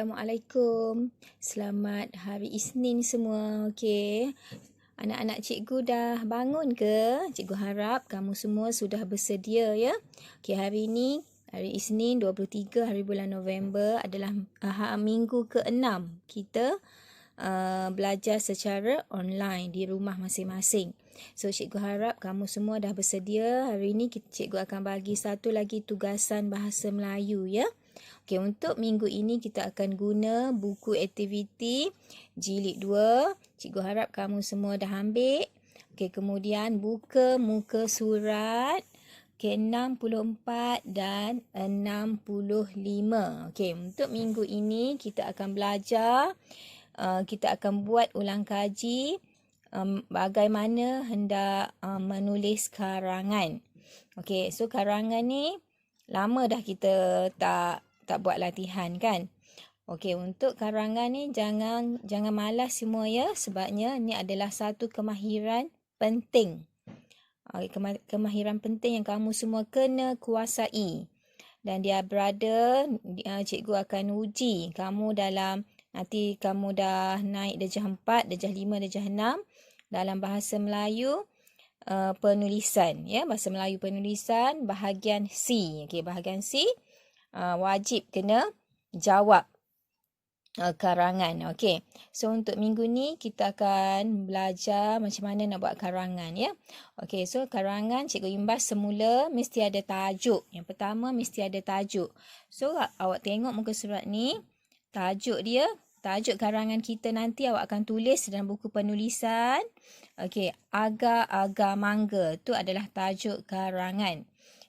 Assalamualaikum. Selamat hari Isnin semua. Okey. Anak-anak cikgu dah bangun ke? Cikgu harap kamu semua sudah bersedia ya. Okey, hari ini hari Isnin 23 hari bulan November adalah minggu ke-6 kita belajar secara online di rumah masing-masing. So, cikgu harap kamu semua dah bersedia. Hari ini cikgu akan bagi satu lagi tugasan bahasa Melayu ya. Okey, untuk minggu ini kita akan guna buku aktiviti jilid 2. Cikgu harap kamu semua dah ambil. Okey, kemudian buka muka surat ke-64 dan 65. Okey, untuk minggu ini kita akan belajar, kita akan buat ulang kaji bagaimana hendak menulis karangan. Okey, so karangan ni lama dah kita tak buat latihan kan. Okey, untuk karangan ni jangan malas semua ya, sebabnya ni adalah satu kemahiran penting. Kemahiran penting yang kamu semua kena kuasai. Dan dia berada, cikgu akan uji kamu dalam, nanti kamu dah naik darjah 4, darjah 5, darjah 6 dalam bahasa Melayu penulisan ya, bahasa Melayu penulisan bahagian C. Okey, bahagian C wajib kena jawab karangan. Okey. So untuk minggu ni kita akan belajar macam mana nak buat karangan ya. Okey, so karangan cikgu imbas semula mesti ada tajuk. Yang pertama mesti ada tajuk. So awak tengok muka surat ni, tajuk dia, tajuk karangan kita nanti awak akan tulis dalam buku penulisan. Okey, Agar-agar Mangga tu adalah tajuk karangan.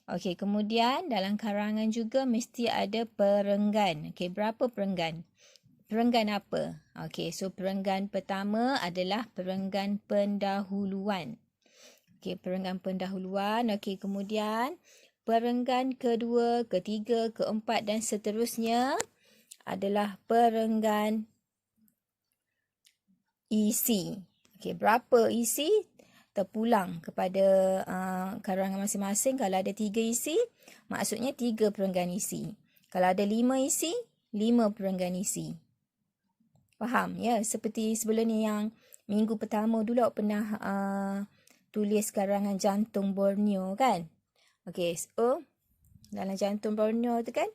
Okey, kemudian dalam karangan juga mesti ada perenggan. Okey, berapa perenggan? Perenggan apa? Okey, so perenggan pertama adalah perenggan pendahuluan. Okey, perenggan pendahuluan. Okey, kemudian perenggan kedua, ketiga, keempat dan seterusnya adalah perenggan isi. Okey, berapa isi? Terpulang kepada karangan masing-masing. Kalau ada 3 isi, maksudnya 3 perenggan isi. Kalau ada 5 isi, 5 perenggan isi. Faham ya? Seperti sebelum ni yang minggu pertama dulu awak pernah tulis karangan jantung Borneo kan? Okey, so dalam jantung Borneo tu kan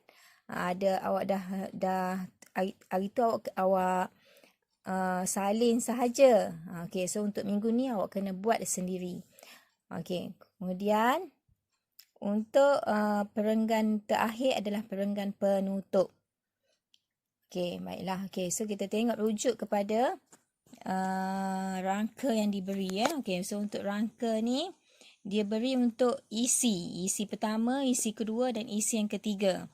ada awak dah hari tu awak salin sahaja. Okey, so untuk minggu ni awak kena buat sendiri. Okey, kemudian untuk perenggan terakhir adalah perenggan penutup. Okey, baiklah. Okey, so kita tengok rujuk kepada rangka yang diberi ya. Okey, so untuk rangka ni dia beri untuk isi. Isi pertama, isi kedua dan isi yang ketiga.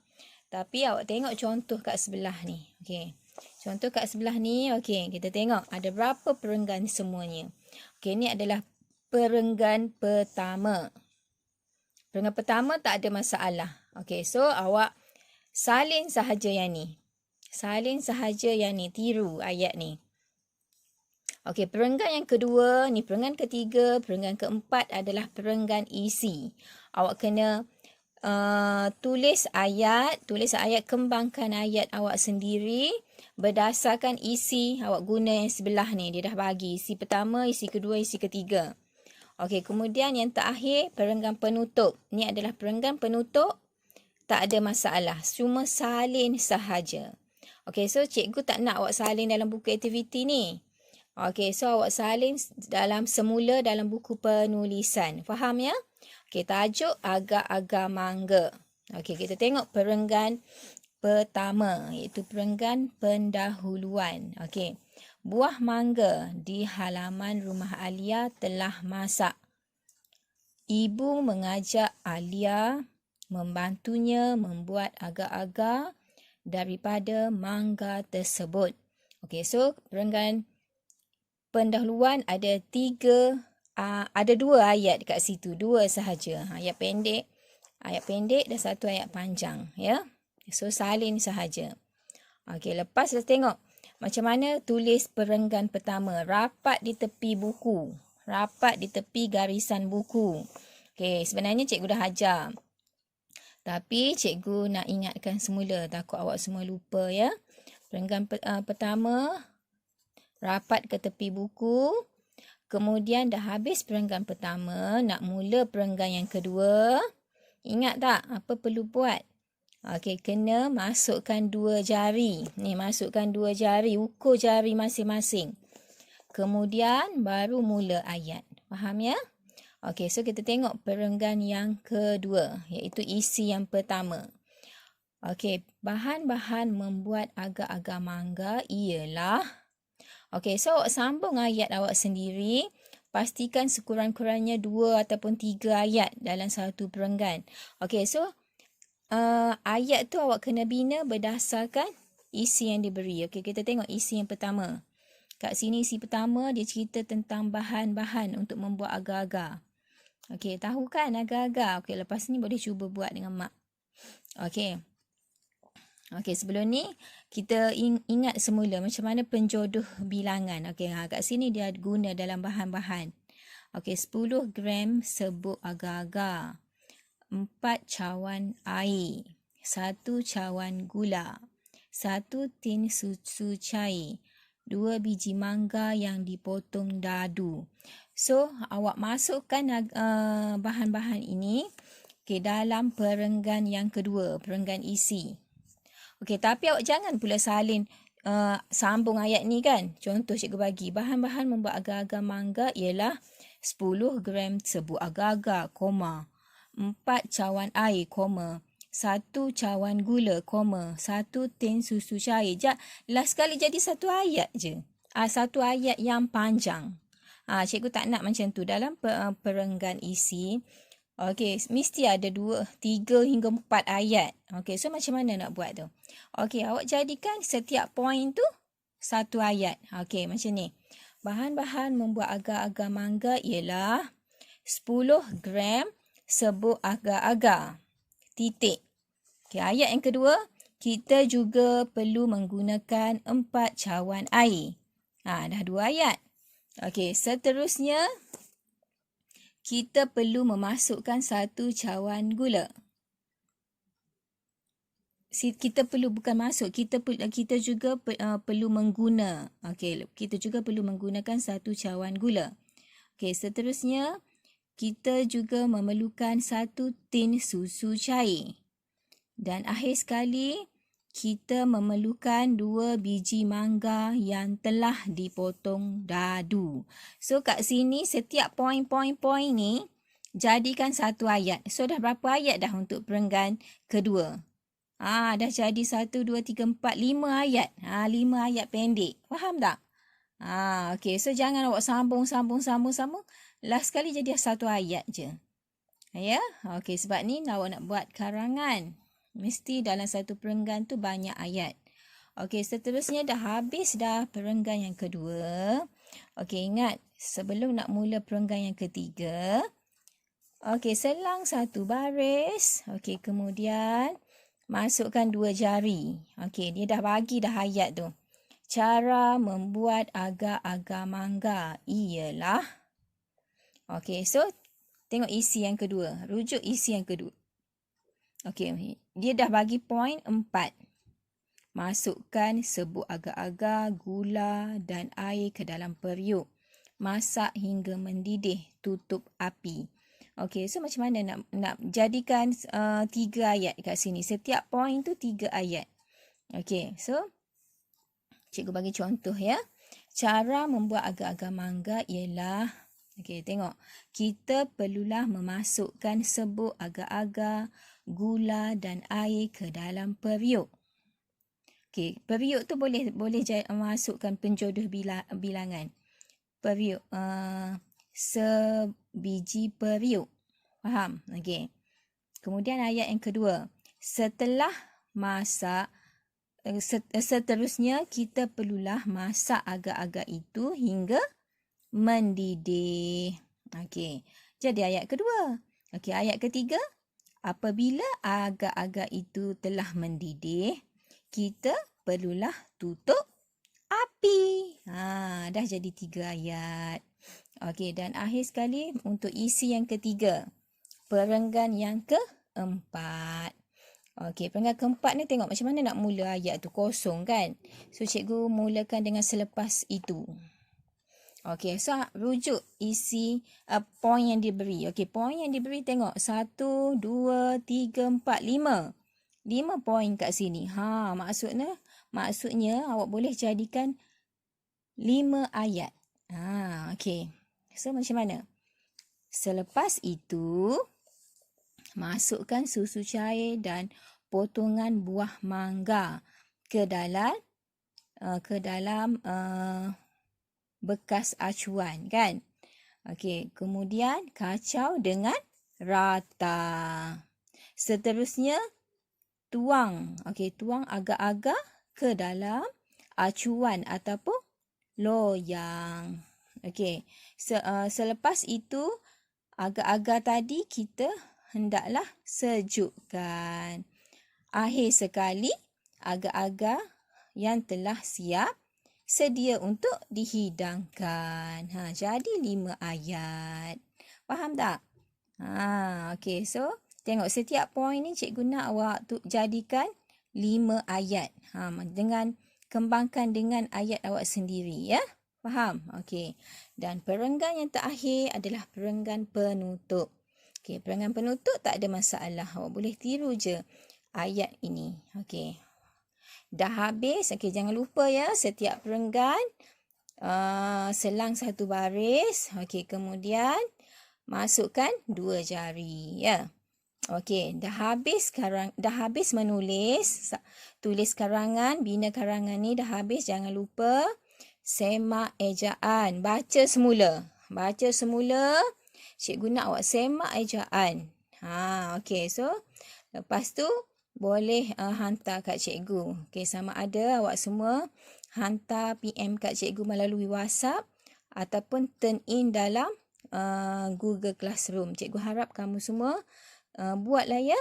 Tapi awak tengok contoh kat sebelah ni. Okey. Contoh kat sebelah ni, okey, kita tengok ada berapa perenggan semuanya. Okey, ni adalah perenggan pertama. Perenggan pertama tak ada masalah. Okey, so awak salin sahaja yang ni. Salin sahaja yang ni, tiru ayat ni. Okey, perenggan yang kedua, ni perenggan ketiga, perenggan keempat adalah perenggan isi. Awak kena tulis ayat, kembangkan ayat awak sendiri berdasarkan isi awak guna yang sebelah ni. Dia dah bagi isi pertama, isi kedua, isi ketiga. Okey, kemudian yang terakhir perenggan penutup. Ni adalah perenggan penutup, tak ada masalah, cuma salin sahaja. Okey, so cikgu tak nak awak salin dalam buku aktiviti ni. Okey, so awak salin semula dalam buku penulisan. Faham ya? Okey, tajuk Agar-agar Mangga. Okey, kita tengok perenggan pertama, iaitu perenggan pendahuluan. Okey. Buah mangga di halaman rumah Alia telah masak. Ibu mengajak Alia membantunya membuat agar-agar daripada mangga tersebut. Okey, so perenggan pendahuluan ada 2 ayat dekat situ, 2 sahaja. Ayat pendek dan satu ayat panjang ya. So salin sahaja. Okey, lepas kita tengok macam mana tulis perenggan pertama. Rapat di tepi buku. Rapat di tepi garisan buku. Okey, sebenarnya cikgu dah ajar. Tapi cikgu nak ingatkan semula, takut awak semua lupa ya. Perenggan pertama, rapat ke tepi buku. Kemudian dah habis perenggan pertama, nak mula perenggan yang kedua. Ingat tak apa perlu buat? Okey, kena masukkan 2 jari. Ni, masukkan 2 jari, ukur jari masing-masing. Kemudian baru mula ayat. Faham ya? Okey, so kita tengok perenggan yang kedua, iaitu isi yang pertama. Okey, bahan-bahan membuat agar-agar mangga ialah... Okey, so awak sambung ayat awak sendiri. Pastikan sekurang-kurangnya 2 ataupun 3 ayat dalam satu perenggan. Okey, so ayat tu awak kena bina berdasarkan isi yang diberi. Okey, kita tengok isi yang pertama. Kat sini isi pertama dia cerita tentang bahan-bahan untuk membuat agar-agar. Okey, tahu kan agar-agar? Okey, lepas ni boleh cuba buat dengan mak. Okey. Okey, sebelum ni kita ingat semula macam mana penjodoh bilangan. Okey, kat sini dia guna dalam bahan-bahan. Okey, 10 gram serbuk agar-agar, 4 cawan air, 1 cawan gula, 1 tin susu cair, 2 biji mangga yang dipotong dadu. So, awak masukkan bahan-bahan ini ke dalam perenggan yang kedua, perenggan isi. Okey, tapi awak jangan pula salin sambung ayat ni kan. Contoh cikgu bagi, bahan-bahan membuat agar-agar mangga ialah 10 gram serbuk agar-agar, 4 cawan air, 1 cawan gula, 1 tin susu cair. Last sekali jadi satu ayat je. Satu ayat yang panjang. Cikgu tak nak macam tu dalam perenggan isi. Okey, mesti ada 2, 3 hingga 4 ayat. Okey, so macam mana nak buat tu? Okey, awak jadikan setiap poin tu satu ayat. Okey, macam ni. Bahan-bahan membuat agar-agar mangga ialah 10 gram serbuk agar-agar. Titik. Okey, ayat yang kedua, kita juga perlu menggunakan 4 cawan air. Dah 2 ayat. Okey, seterusnya kita perlu memasukkan 1 cawan gula. Kita perlu bukan masuk, kita juga perlu mengguna. Okey, kita juga perlu menggunakan 1 cawan gula. Okey, seterusnya kita juga memerlukan 1 tin susu cair. Dan akhir sekali kita memerlukan 2 biji mangga yang telah dipotong dadu. So kat sini setiap poin-poin ni jadikan satu ayat. So dah berapa ayat dah untuk perenggan kedua? Dah jadi 1, 2, 3, 4, 5 ayat. 5 ayat pendek. Faham tak? Okey, so jangan awak sambung. Last sekali jadi satu ayat je. Ya? Okey, sebab ni awak nak buat karangan. Mesti dalam satu perenggan tu banyak ayat. Okey, seterusnya dah habis dah perenggan yang kedua. Okey, ingat sebelum nak mula perenggan yang ketiga. Okey, selang satu baris. Okey, kemudian masukkan 2 jari. Okey, dia dah bagi dah ayat tu. Cara membuat agar-agar mangga ialah... Okey, so tengok isi yang kedua. Rujuk isi yang kedua. Okey, dia dah bagi poin 4. Masukkan serbuk agar-agar, gula dan air ke dalam periuk. Masak hingga mendidih, tutup api. Okey, so macam mana nak jadikan 3 ayat kat sini. Setiap poin tu 3 ayat. Okey, so cikgu bagi contoh ya. Cara membuat agar-agar mangga ialah... Okey, tengok. Kita perlulah memasukkan serbuk agar-agar, gula dan air ke dalam periuk. Okey, periuk tu boleh masukkan penjodoh bilangan. Periuk, sebiji periuk. Faham? Okey. Kemudian ayat yang kedua. Setelah masak, seterusnya kita perlulah masak agar-agar itu hingga mendidih. Okey. Jadi ayat kedua. Okey, ayat ketiga. Apabila agar-agar itu telah mendidih, kita perlulah tutup api. Dah jadi 3 ayat. Okey, dan akhir sekali untuk isi yang ketiga. Perenggan yang keempat. Okey, perenggan keempat ni tengok macam mana nak mula ayat tu, kosong kan. So, cikgu mulakan dengan selepas itu. Okey, so rujuk isi poin yang diberi. Okey, poin yang diberi tengok 1, 2, 3, 4, 5. 5 poin kat sini. Maksudnya awak boleh jadikan 5 ayat. Okey. So macam mana? Selepas itu masukkan susu cair dan potongan buah mangga ke dalam bekas acuan kan. Okey, kemudian kacau dengan rata. Seterusnya tuang agak-agak ke dalam acuan ataupun loyang. Okey, selepas itu agar-agar tadi kita hendaklah sejukkan. Akhir sekali, agar-agar yang telah siap sedia untuk dihidangkan. Jadi 5 ayat. Faham tak? Okey, so tengok setiap poin ni cikgu nak awak jadikan 5 ayat. Dengan kembangkan dengan ayat awak sendiri ya. Faham? Okey. Dan perenggan yang terakhir adalah perenggan penutup. Okey, perenggan penutup tak ada masalah. Awak boleh tiru je ayat ini. Okey. Dah habis. Okey, jangan lupa ya, setiap perenggan selang satu baris. Okey, kemudian masukkan 2 jari ya. Okey, dah habis menulis. Tulis karangan, bina karangan ni dah habis. Jangan lupa semak ejaan. Baca semula. Cikgu nak awak semak ejaan. Okey, so lepas tu boleh hantar kat cikgu. Okey, sama ada awak semua hantar PM kat cikgu melalui WhatsApp ataupun turn in dalam Google Classroom. Cikgu harap kamu semua buatlah ya.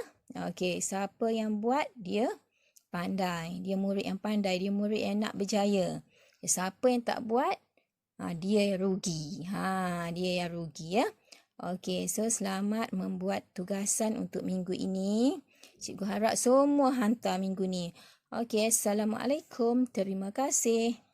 Okey, siapa yang buat dia pandai. Dia murid yang pandai, dia murid yang nak berjaya. Siapa yang tak buat, dia yang rugi. Dia yang rugi ya. Okey, so selamat membuat tugasan untuk minggu ini. Cikgu harap semua hantar minggu ni. Okey, Assalamualaikum. Terima kasih.